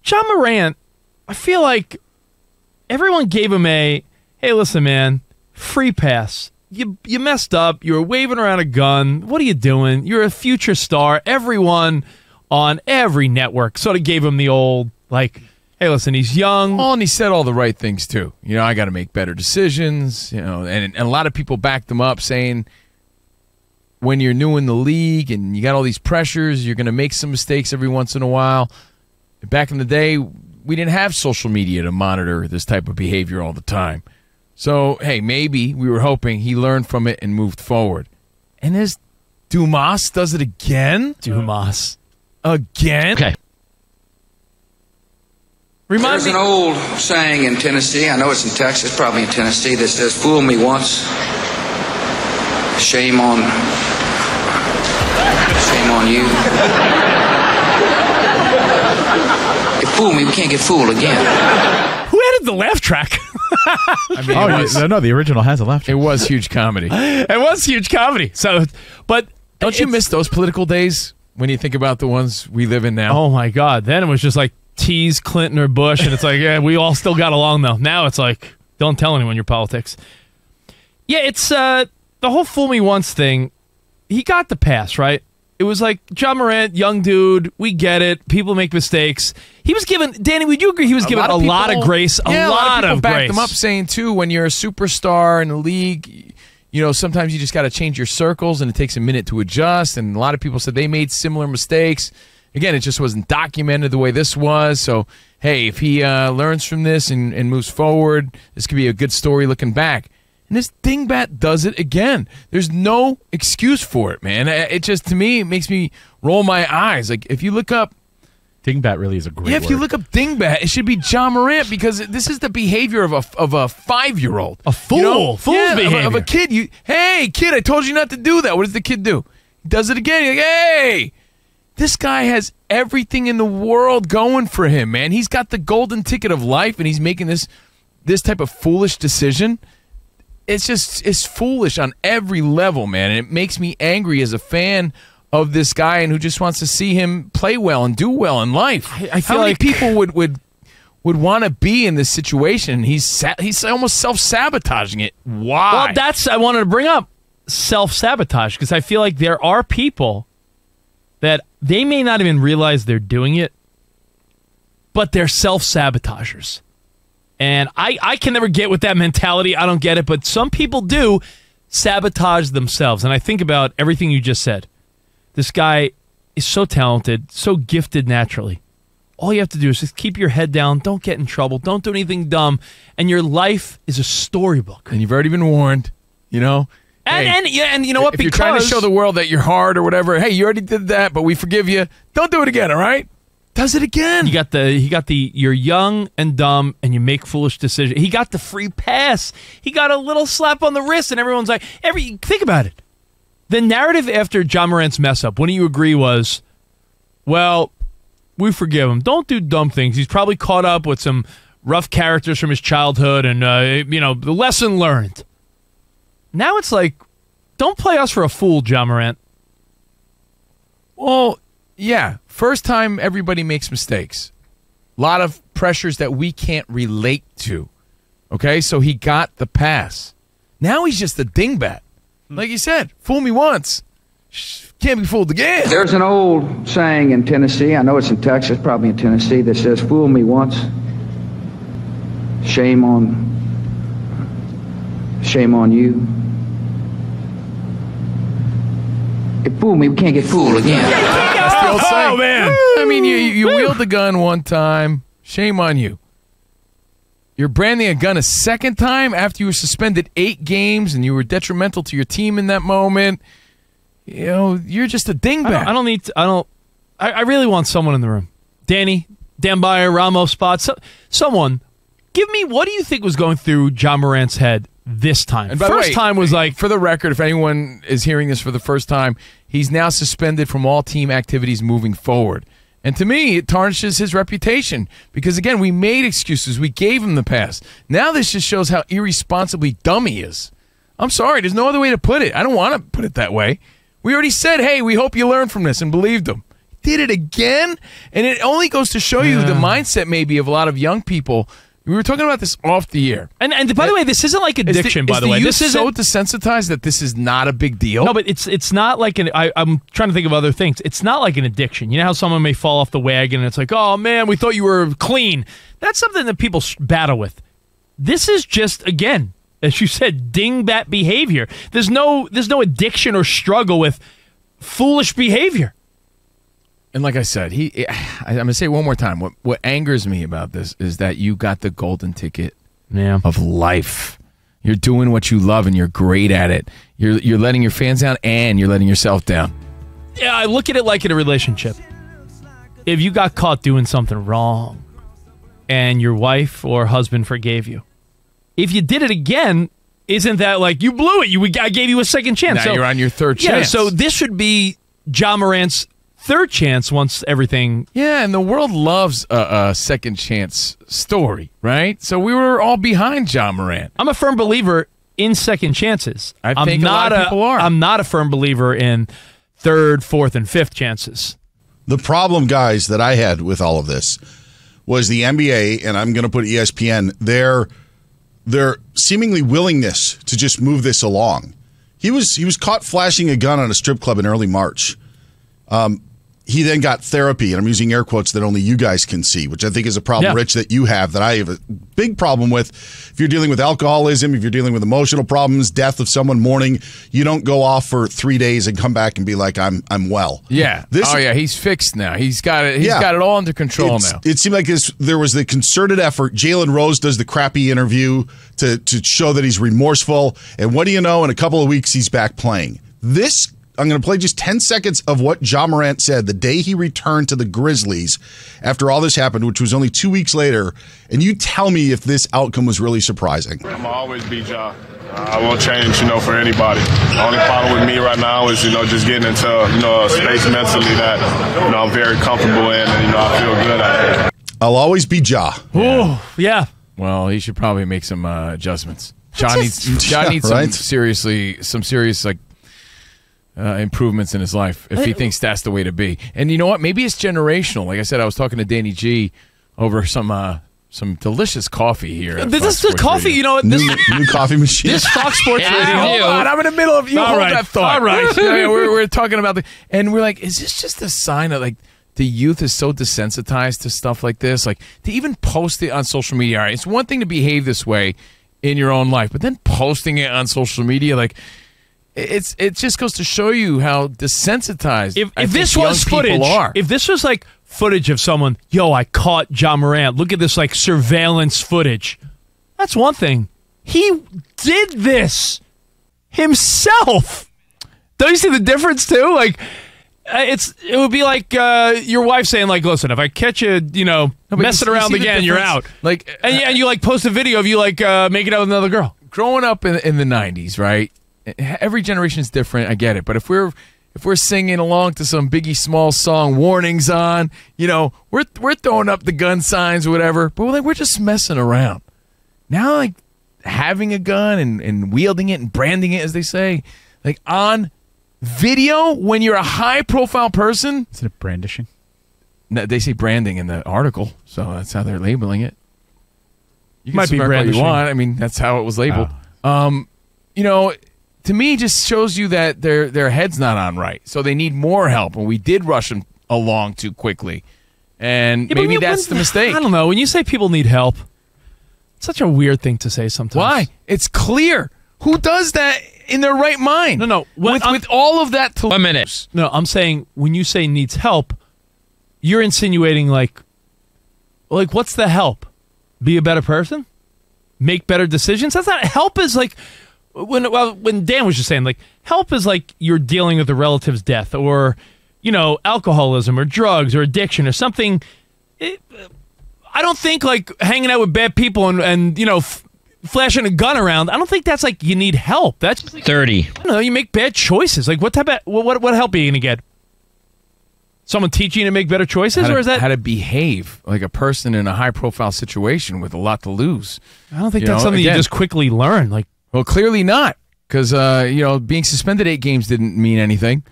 John Morant, I feel like everyone gave him a, hey, listen, man, free pass. You messed up. You were waving around a gun. What are you doing? You're a future star. Everyone on every network sort of gave him the old, like, hey, listen, he's young. Oh, and he said all the right things, too. I got to make better decisions. And a lot of people backed him up saying when you're new in the league and you got all these pressures, you're going to make some mistakes every once in a while. Back in the day, we didn't have social media to monitor this type of behavior all the time. So, hey, maybe we were hoping he learned from it and moved forward. And this Dumas does it again? Dumas. Again? Okay. There's an old saying in Tennessee, I know it's in Texas, probably in Tennessee, that says, fool me once, shame on you. You fool me, we can't get fooled again. Who added the laugh track? The original has a laugh track. It was huge comedy. It was huge comedy. So, but don't you miss those political days when you think about the ones we live in now? Oh, my God. Then it was just like, tease Clinton or Bush, and it's like, yeah, we all still got along, though. Now it's like, don't tell anyone your politics. Yeah, it's the whole fool me once thing. He got the pass, right? It was like, John Morant, young dude, we get it. People make mistakes. He was given, Danny, would you agree he was given a lot of grace? A lot of people backed grace. him up saying, too, when you're a superstar in the league, sometimes you just got to change your circles, and it takes a minute to adjust, and a lot of people said they made similar mistakes. Again, it just wasn't documented the way this was. So, hey, if he learns from this and moves forward, this could be a good story looking back. And this dingbat does it again. There's no excuse for it, man. It just, to me, it makes me roll my eyes. Like, if you look up... Dingbat really is a great word. If you look up dingbat, it should be John Morant, because this is the behavior of a 5-year-old. A fool. Fool's behavior. Of a kid. Hey, kid, I told you not to do that. What does the kid do? He does it again. You're like, hey! This guy has everything in the world going for him, man. He's got the golden ticket of life, and he's making this type of foolish decision. It's foolish on every level, man. And it makes me angry as a fan of this guy and who just wants to see him play well and do well in life. I feel How many like people would want to be in this situation? He's almost self-sabotaging it. Why? Well, I wanted to bring up self-sabotage, because I feel like there are people that they may not even realize they're doing it, but they're self-sabotagers. And I can never get with that mentality. I don't get it, but some people do sabotage themselves. And I think about everything you just said. This guy is so talented, so gifted naturally. All you have to do is just keep your head down, don't get in trouble, don't do anything dumb, and your life is a storybook. And you've already been warned, And you know what? If you're trying to show the world that you're hard or whatever, hey, you already did that, but we forgive you. Don't do it again, all right? Does it again. You're young and dumb and you make foolish decisions. He got the free pass. He got a little slap on the wrist, and everyone's like, think about it. The narrative after John Morant's mess up, wouldn't you agree, was, well, we forgive him. Don't do dumb things. He's probably caught up with some rough characters from his childhood, and the lesson learned. Now it's like, don't play us for a fool, John Morant. Well, yeah. First time everybody makes mistakes. A lot of pressures that we can't relate to. Okay, so he got the pass. Now he's just a dingbat. Like you said, fool me once. Can't be fooled again. There's an old saying in Tennessee, I know it's in Texas, probably in Tennessee, that says, fool me once, shame on you. If fool me, we can't get fooled again. That's the old saying. Oh, man. I mean, you wield the gun one time, shame on you. You're branding a gun a second time after you were suspended 8 games and you were detrimental to your team in that moment. You're just a dingbat. I really want someone in the room. Danny, Dan Byer, Ramos, Spot, someone. Give me, what do you think was going through John Morant's head this time? And by the way, time was like... For the record, if anyone is hearing this for the first time, he's now suspended from all team activities moving forward. And to me, it tarnishes his reputation because, again, we made excuses. We gave him the pass. Now this just shows how irresponsibly dumb he is. I'm sorry. There's no other way to put it. I don't want to put it that way. We already said, hey, we hope you learn from this, and believed him. did it again. And it only goes to show you the mindset maybe of a lot of young people. We were talking about this off the air. And by the way, this isn't like addiction, by the way. This is so desensitized that this is not a big deal. No, but it's not like I'm trying to think of other things. It's not like an addiction. You know how someone may fall off the wagon and it's like, oh man, we thought you were clean. That's something that people battle with. This is just, again, as you said, dingbat behavior. There's no addiction or struggle with foolish behavior. And like I said, I'm going to say it one more time. What angers me about this is that you got the golden ticket of life. You're doing what you love and you're great at it. You're letting your fans down and you're letting yourself down. Yeah, I look at it like in a relationship. If you got caught doing something wrong and your wife or husband forgave you, if you did it again, isn't that like you blew it? I gave you a second chance. Now you're on your third chance. Yeah, so this should be Ja Morant's third chance once everything. Yeah, and the world loves a second chance story, right? So we were all behind Ja Morant. I'm a firm believer in second chances. I think a lot of people are. I'm not a firm believer in third, fourth, and fifth chances. The problem, guys, that I had with all of this was the NBA, and I'm going to put ESPN, their seemingly willingness to just move this along. He was caught flashing a gun on a strip club in early March. He then got therapy, and I'm using air quotes that only you guys can see, which I think is a problem, Rich, that you have, that I have a big problem with. If you're dealing with alcoholism, if you're dealing with emotional problems, death of someone, mourning, you don't go off for 3 days and come back and be like, I'm well. Yeah. He's fixed now. He's got it. He's got it all under control now. It seemed like there was the concerted effort. Jalen Rose does the crappy interview to show that he's remorseful, and what do you know? In a couple of weeks, he's back playing. I'm going to play just 10 seconds of what Ja Morant said the day he returned to the Grizzlies after all this happened, which was only 2 weeks later. And you tell me if this outcome was really surprising. I'm going to always be Ja. I won't change, for anybody. The only problem with me right now is, just getting into, a space mentally that, I'm very comfortable in and, I feel good at it. I'll always be Ja. Yeah. Well, he should probably make some adjustments. Ja needs right? some serious improvements in his life if he thinks that's the way to be. And you know what? Maybe it's generational. Like I said, I was talking to Danny G over some delicious coffee here. This is coffee, Radio. you know what? New coffee machine. This Fox Sports Radio. Hold on, I'm in the middle of All hold right. that thought. All right. We're talking about and we're like, is this just a sign of like the youth is so desensitized to stuff like this? Like to even post it on social media. All right, it's one thing to behave this way in your own life, but then posting it on social media, like it just goes to show you how desensitized if this was footage, if this was like footage of someone, I caught Ja Morant, look at this like surveillance footage, that's one thing. He did this himself. Don't you see the difference too? Like it would be like your wife saying like, listen, if I catch you, messing around again, you're out. Like and you like post a video of you like making out with another girl. Growing up in the 90s, right? Every generation is different. I get it, but if we're singing along to some Biggie Smalls song, "Warnings" on, we're throwing up the gun signs or whatever. But we're just messing around. Now, like having a gun and wielding it and branding it, as they say, like on video when you're a high-profile person. Is it brandishing? No, they say branding in the article, so that's how they're labeling it. You can Might be brandishing. You want. I mean, that's how it was labeled. To me, just shows you that their head's not on right. So they need more help, and we did rush them along too quickly. And maybe that's the mistake. I don't know. When you say people need help, it's such a weird thing to say sometimes. Why? It's clear. Who does that in their right mind? No. With all of that to 1 minute. No, I'm saying when you say needs help, you're insinuating like what's the help? Be a better person? Make better decisions? That's not help. Is like when Dan was just saying, like, help is like you're dealing with a relative's death or, alcoholism or drugs or addiction or something. I don't think like hanging out with bad people and flashing a gun around. I don't think that's like you need help. That's 30. I don't know. You make bad choices. Like what type of what help are you gonna get? Someone teaching you to make better choices, or is that how to behave like a person in a high-profile situation with a lot to lose? I don't think that's something you just quickly learn. Like, well, clearly not, because being suspended 8 games didn't mean anything.